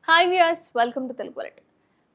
Hi viewers welcome to Telugu bullet.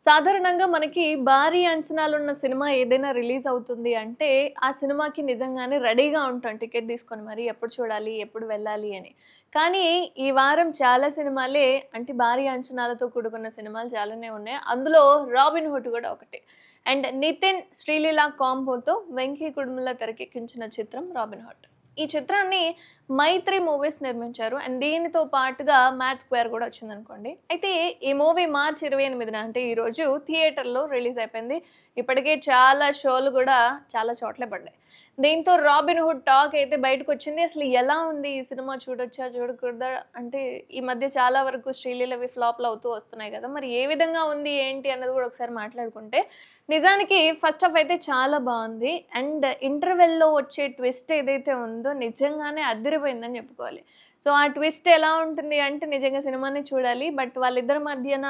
సాధారణంగా మనకి భారీ అంచనాలున్న సినిమా ఏదైనా రిలీజ్ అవుతుంది అంటే ఆ సినిమాకి నిజంగానే రెడీగా ఉంటాం టికెట్ తీసుకొని మరి ఎప్పుడు చూడాలి ఎప్పుడు వెళ్ళాలి అని. కానీ ఈ వారం చాలా సినిమాలే అంటే భారీ అంచనాలతో కూడుకున్న సినిమాలు చాలానే ఉన్నాయి. అందులో రాబిన్ హుడ్ కూడా ఒకటి. అండ్ నితిన్ శ్రీలీల కాంబోతో వెంకీ కుడుముల తెరకెక్కించిన చిత్రం రాబిన్ హుడ్. ఈ చిత్రాన్ని మైత్రి మూవీస్ నిర్మించారు. అండ్ దీనితో పాటుగా మ్యాట్ స్క్వేర్ కూడా వచ్చిందనుకోండి. అయితే ఈ మూవీ మార్చి 28న అంటే ఈరోజు థియేటర్‌లో రిలీజ్ అయిపోయింది. ఇప్పటికే చాలా షోలు కూడా చాలా చోట్ల పడ్డాయి. దీంతో 'రాబిన్ హుడ్' టాక్ అయితే బయటకొచ్చింది. అసలు ఎలా ఉంది ఈ సినిమా చూడొచ్చా? చూడకూడదా? అంటే ఈ మధ్య చాలా వరకు శ్రీలీలవి ఫ్లాప్‌లు అవుతూ వస్తున్నాయి కదా! మరి ఏ విధంగా ఉంది? ఏంటి? అన్నది కూడా ఒకసారి మాట్లాడుకుంటే నిజానికి ఫస్ట్ హాఫ్ అయితే చాలా బావుంది. అండ్ ఇంటర్వెల్‌లో వచ్చే ట్విస్ట్ ఏదైతే ఉందో నిజంగానే అదిరిపోయిందని చెప్పుకోవాలి. సో, ఆ ట్విస్ట్ ఎలా ఉంటుంది అంటే నిజంగా సినిమానే చూడాలి. బట్ వాళ్ళిద్దరి మధ్యన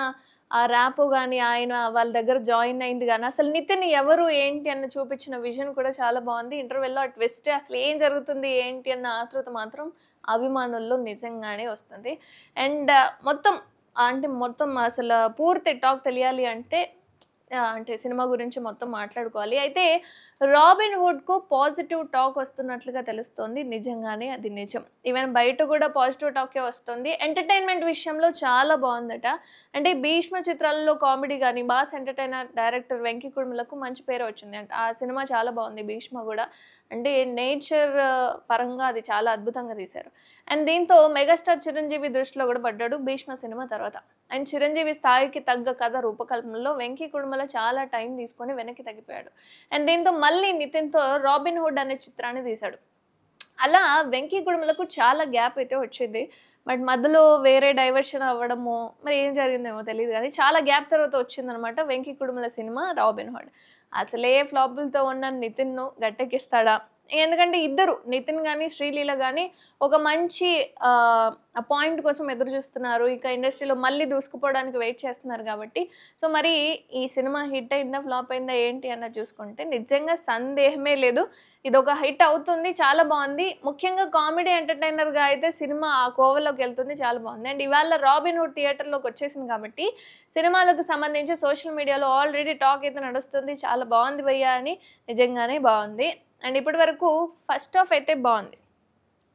ఆ ర్యాపో గాని, ఆయన వాళ్ళ దగ్గర జాయిన్ అయింది గాని, అసలు నితిన్ ఎవరు? ఏంటి? అని చూపించిన విజన్ కూడా చాలా బావుంది. ఇంటర్వెల్‌లో ఆ ట్విస్ట్ అసలు ఏం జరుగుతుంది? ఏంటి? అన్న ఆతృత మాత్రం అభిమానుల్లో నిజంగానే వస్తుంది. అండ్ మొత్తం అసలు పూర్తి టాక్ తెలియాలి అంటే అంటే సినిమా గురించి మొత్తం మాట్లాడుకోవాలి. అయితే 'రాబిన్ హుడ్‌కు' పాజిటివ్ టాక్ వస్తున్నట్లుగా తెలుస్తోంది. నిజంగానే అది నిజం. ఈవెన్ బయట కూడా పాజిటివ్ టాకే వస్తుంది. ఎంటర్‌టైన్‌మెంట్ విషయంలో చాలా బావుందట. అంటే 'భీష్మ' చిత్రాల్లో కామెడీ గాని, మాస్ ఎంటర్‌టైనర్ డైరెక్టర్ వెంకి కుడుములకు మంచి పేరే వచ్చిందంట. ఆ సినిమా చాలా బావుంది 'భీష్మ' గూడా. అంటే నేచర్ పరంగా అది చాలా అద్భుతంగా తీశారు. అండ్ దీంతో మెగాస్టార్ చిరంజీవి దృష్టిలో గూడా పడ్డాడు 'భీష్మ' సినిమా తర్వాత. అండ్ చిరంజీవి స్థాయికి తగ్గ కథ రూపకల్పనలో వెంకీ కుడుమల చాలా టైం తీసుకొని వెనక్కి తగ్గిపోయాడు. అండ్ దీంతో మళ్ళీ నితిన్‌తో 'రాబిన్ హుడ్' అనే చిత్రాన్ని తీశాడు. అలా వెంకీ కుడుమలకు చాలా గ్యాప్ అయితే వచ్చింది. బట్ మధ్యలో వేరే డైవర్షన్ అవ్వడమో, మరి ఏం జరిగిందేమో తెలీదు గానీ, చాలా గ్యాప్ తర్వాత వచ్చిందనమాట Venky Kudumula cinema 'robin hood.' అసలే ఫ్లాపులతో ఉన్న నితిన్‌ను గట్టెక్కిస్తాడా? ఎందుకంటే ఇద్దరు నితిన్ గాని, శ్రీలీల గాని ఒక మంచి పాయింట్ కోసం ఎదురు చూస్తున్నారు. ఇక ఇండస్ట్రీలో మళ్ళీ దూసుకుపోవడానికి వెయిట్ చేస్తున్నారు గాబట్టి, సో, మరి ఈ సినిమా హిట్ అయిందా? ఫ్లాప్ అయిందా? ఏంటి అన్నది చూసుకుంటే నిజంగా సందేహమే లేదు. ఇదొక హిట్ అవుతుంది. చాలా బావుంది. ముఖ్యంగా కామెడీ ఎంటర్‌టైనర్‌గా అయితే సినిమా ఆ కోవలోకెళ్తుంది. చాలా బావుంది. అండ్ ఇవాళ 'రాబిన్ హుడ్' థియేటర్‌లోకొచ్చేసింది కాబట్టి, సినిమాలకు సంబంధించి సోషల్ మీడియాలో ఆల్రెడీ టాక్ అయితే నడుస్తుంది. చాలా బావుంది భయ్యా అని. నిజంగానే బావుంది. అండ్ ఇప్పటి వరకు ఫస్ట్ హాఫ్ అయితే బావుంది.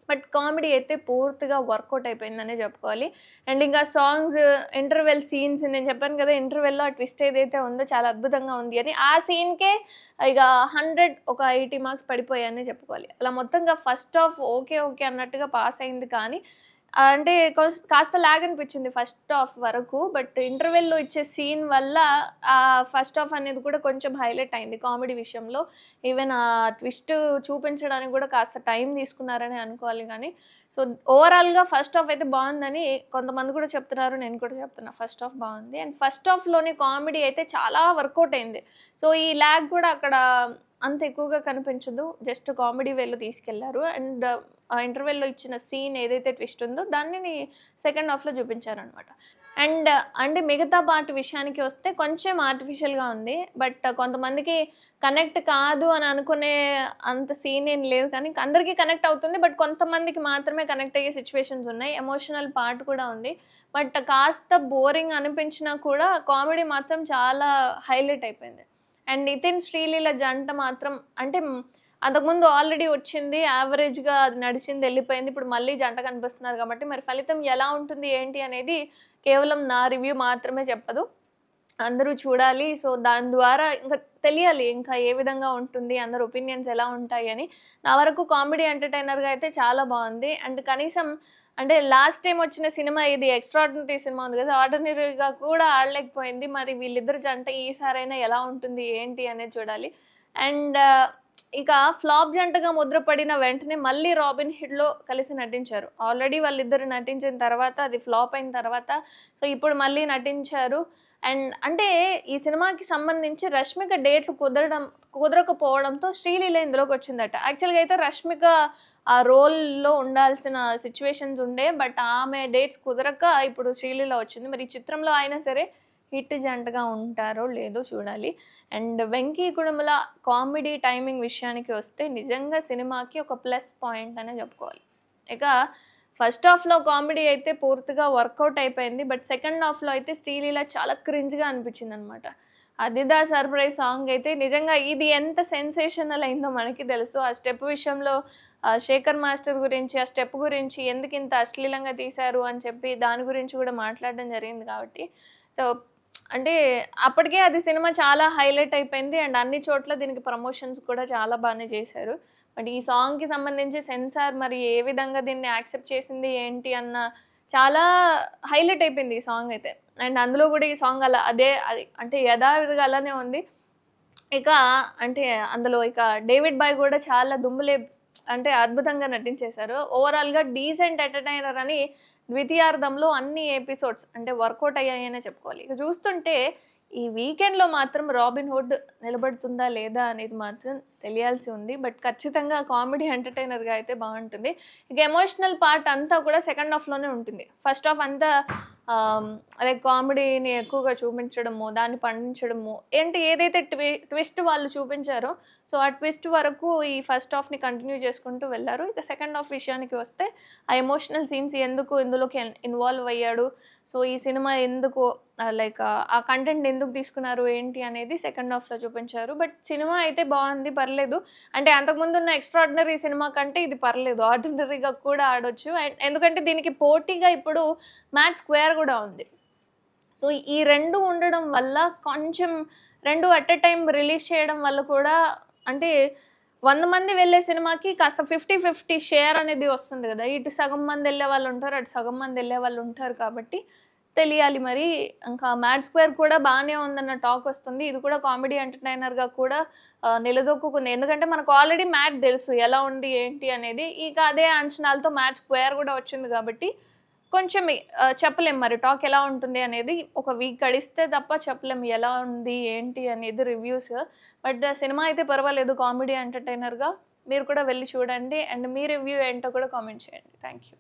బట్ కామెడీ అయితే పూర్తిగా వర్కౌట్ అయిపోయిందనే చెప్పుకోవాలి. అండ్ ఇంకా సాంగ్స్, ఇంటర్వెల్ సీన్స్ నేను చెప్పాను కదా! ఇంటర్వెల్‌లో ఆ ట్విస్ట్ ఏదైతే ఉందో చాలా అద్భుతంగా ఉంది అని. ఆ సీన్‌కే ఇక 100 ఒక 80 మార్క్స్ పడిపోయాయనే చెప్పుకోవాలి. అలా మొత్తంగా ఫస్ట్ హాఫ్ ఓకే, ఓకే అన్నట్టుగా పాస్ అయింది కానీ అంటే కాస్త లాగ్ అనిపించింది ఫస్ట్ హాఫ్ వరకు. బట్ ఇంటర్వెల్‌లో ఇచ్చే సీన్ వల్ల ఫస్ట్ హాఫ్ అనేది కూడా కొంచెం హైలైట్ అయింది కామెడీ విషయంలో. ఈవెన్ ఆ ట్విస్ట్ చూపించడానికి కూడా కాస్త టైం తీసుకున్నారనే అనుకోవాలి గానీ, సో, ఓవరాల్‌గా ఫస్ట్ హాఫ్ అయితే బావుందని కొంతమంది కూడా చెప్తున్నారు. నేను కూడా చెప్తున్నా ఫస్ట్ హాఫ్ బావుంది. అండ్ ఫస్ట్ హాఫ్‌లోని కామెడీ అయితే చాలా వర్కౌట్ అయింది. సో, ఈ లాగ్ కూడా అక్కడ అంత ఎక్కువగా కనిపించదు. జస్ట్ కామెడీ వేలో తీసుకెళ్లారు. అండ్ ఆ ఇంటర్వెల్‌లో ఇచ్చిన సీన్ ఏదైతే ట్విస్ట్ ఉందో దానిని సెకండ్ హాఫ్‌లో చూపించారనమాట. అండ్ అంటే మిగతా పార్ట్ విషయానికి వస్తే కొంచెం ఆర్టిఫిషియల్‌గా ఉంది. బట్ కొంతమందికి కనెక్ట్ కాదు అని అనుకునే అంత సీన్ ఏం లేదు కానీ అందరికీ కనెక్ట్ అవుతుంది. బట్ కొంతమందికి మాత్రమే కనెక్ట్ అయ్యే సిట్యుయేషన్స్ ఉన్నాయి. ఎమోషనల్ పార్ట్ కూడా ఉంది. బట్ కాస్త బోరింగ్ అనిపించినా కూడా కామెడీ మాత్రం చాలా హైలైట్ అయిపోయింది. అండ్ నితిన్, శ్రీలీల జంట మాత్రం అంటే అంతకుముందు ఆల్రెడీ వచ్చింది. యావరేజ్‌గా అది నడిచింది, ఎళ్ళిపోయింది. ఇప్పుడు మళ్ళీ జంట కనిపిస్తున్నారు కాబట్టి మరి ఫలితం ఎలా ఉంటుంది? ఏంటి? అనేది కేవలం నా రివ్యూ మాత్రమే చెప్పదు. అందరూ చూడాలి. సో, దాని ద్వారా ఇంకా తెలియాలి. ఇంకా ఏ విధంగా ఉంటుంది? అందరి ఒపీనియన్స్ ఎలా ఉంటాయని. నా వరకు కామెడీ ఎంటర్‌టైనర్‌గా అయితే చాలా బావుంది. అండ్ కనీసం అంటే లాస్ట్ టైమ్ వచ్చిన సినిమా ఇది 'ఎక్స్ట్రార్డినరీ' సినిమా ఉంది కదా! ఆర్డినరీగా కూడా ఆడలేకపోయింది. మరి వీళ్ళిద్దరి జంట ఈసారైనా ఎలా ఉంటుంది? ఏంటి? అనేది చూడాలి. అండ్ ఇక ఫ్లాప్ జంటగా ముద్రపడిన వెంటనే మళ్ళీ 'రాబిన్ హుడ్‌లో' కలిసి నటించారు. ఆల్రెడీ వాళ్ళిద్దరు నటించిన తర్వాత అది ఫ్లాప్ అయిన తర్వాత సో, ఇప్పుడు మళ్ళీ నటించారు. అండ్ అంటే ఈ సినిమాకి సంబంధించి 'రష్మిక' డేట్‌లు కుదరకపోవడంతో శ్రీలీల ఇందులోకొచ్చిందట. యాక్చువల్‌గా అయితే 'రష్మిక' ఆ రోల్‌లో ఉండాల్సిన సిట్యుయేషన్స్ ఉండే. బట్ ఆమె డేట్స్ కుదరక ఇప్పుడు శ్రీలీల వచ్చింది. మరి ఈ చిత్రంలో అయినా సరే హిట్ జంటగా ఉంటారో లేదో చూడాలి. And 'Venky Kudumula' comedy timing విషయానికి వస్తే నిజంగా సినిమాకి ఒక ప్లస్ పాయింట్ అనే చెప్పుకోవాలి. ఇక ఫస్ట్ హాఫ్‌లో కామెడీ అయితే పూర్తిగా వర్కౌట్ అయిపోయింది. బట్ సెకండ్ హాఫ్‌లో అయితే శ్రీలీల చాలా క్రింజ్‌గా అనిపించిందనమాట. 'అదిదా సర్ప్రైజ్' సాంగ్ అయితే నిజంగా ఇది ఎంత సెన్సేషనల్ అయిందో మనకి తెలుసు. ఆ స్టెప్ విషయంలో శేఖర్ మాస్టర్ గురించి, ఆ స్టెప్ గురించి ఎందుకింత అశ్లీలంగా తీశారు అని చెప్పి దాని గురించి కూడా మాట్లాడడం జరిగింది కాబట్టి. సో, అంటే అప్పటికే అది సినిమా చాలా హైలైట్ అయిపోయింది. అండ్ అన్ని చోట్ల దీనికి ప్రమోషన్స్ కూడా చాలా బానే చేశారు. బట్ ఈ సాంగ్‌కి సంబంధించి సెన్సార్ మరి ఏ విధంగా దీన్ని యాక్సెప్ట్ చేసింది ఏంటి అన్న చాలా హైలైట్ అయిపోయింది ఈ సాంగ్ అయితే. అండ్ అందులో గూడా ఈ సాంగ్ అలా అదే అది అంటే యథావిధిగా అలానే ఉంది. ఇక అంటే అందులో ఇక డేవిడ్ బాయ్ గూడా చాలా అంటే అద్భుతంగా నటించేశారు. ఓవరాల్‌గా డీసెంట్ ఎంటర్‌టైనర్ అని ద్వితీయార్ధంలో అన్ని ఎపిసోడ్స్ అంటే వర్కౌట్ అయ్యాయనే చెప్పుకోవాలి. ఇక చూస్తుంటే ఈ వీకెండ్‌లో మాత్రం 'రాబిన్ హుడ్' నిలబడుతుందా లేదా అనేది మాత్రం తెలియాల్సి ఉంది. బట్ ఖచ్చితంగా కామెడీ ఎంటర్‌టైనర్‌గా అయితే బావుంటుంది. ఇక ఎమోషనల్ పార్ట్ అంతా కూడా సెకండ్ హాఫ్‌లోనే ఉంటుంది. ఫస్ట్ హాఫ్ అంతా లైక్ కామెడీని ఎక్కువగా చూపించడము, దాన్ని పండించడము ఏంటి ఏదైతే ట్విస్ట్ వాళ్ళు చూపించారో సో, ఆ ట్విస్ట్ వరకు ఈ ఫస్ట్ హాఫ్‌ని కంటిన్యూ చేసుకుంటూ వెళ్లారు. ఇక సెకండ్ హాఫ్ విషయానికి వస్తే ఆ ఎమోషనల్ సీన్స్ ఎందుకు ఇందులోకి ఇన్వాల్వ్ అయ్యాడు. సో, ఈ సినిమా ఎందుకు లైక్ ఆ కంటెంట్ ఎందుకు తీసుకున్నారు ఏంటి అనేది సెకండ్ హాఫ్‌లో చూపించారు. బట్ సినిమా అయితే బావుంది పర్లేదు. అంటే అంతకుముందున్న 'ఎక్స్ట్రార్డినరీ' సినిమా కంటే ఇది పర్లేదు. ఆర్డినరీగా కూడా ఆడొచ్చు. అండ్ ఎందుకంటే దీనికి పోటీగా ఇప్పుడు 'మ్యాడ్ స్క్వేర్' గూడా ఉంది. సో, ఈ 2 ఉండడం వల్ల కొంచెం 2 అట్ ఎ టైమ్ రిలీజ్ చేయడం వల్ల కూడా అంటే 100 మంది వెళ్ళే సినిమాకి కాస్త 50, 50 షేర్ అనేది వస్తుంది గదా! ఇటు సగం మంది ఎళ్ళేవాళ్ళుంటారు. అటు సగం మంది ఎళ్ళేవాళ్ళుంటారు కాబట్టి తెలియాలి మరి. ఇంకా 'మ్యాడ్ స్క్వేర్' కూడా బానే ఉందన్న టాక్ వస్తుంది. ఇది కూడా కామెడీ ఎంటర్‌టైనర్‌గా కూడా నిలదొక్కుకుంది. ఎందుకంటే మనకు ఆల్రెడీ 'మ్యాడ్' తెలుసు ఎలా ఉంది ఏంటి అనేది. ఇక అదే అంచనాలతో 'మ్యాడ్ స్క్వేర్' గూడా వచ్చింది కాబట్టి కొంచెం చెప్పలేం మరి టాక్ ఎలా ఉంటుంది అనేది. ఒక వీక్ గడిస్తే తప్ప చెప్పలేం ఎలా ఉంది, ఏంటి అనేది రివ్యూస్. బట్ సినిమా అయితే పర్వాలేదు కామెడీ ఎంటర్‌టైనర్‌గా. మీరు కూడా వెళ్లి చూడండి. అండ్ మీ రివ్యూ ఏంటో కూడా కామెంట్ చేయండి. Thank you.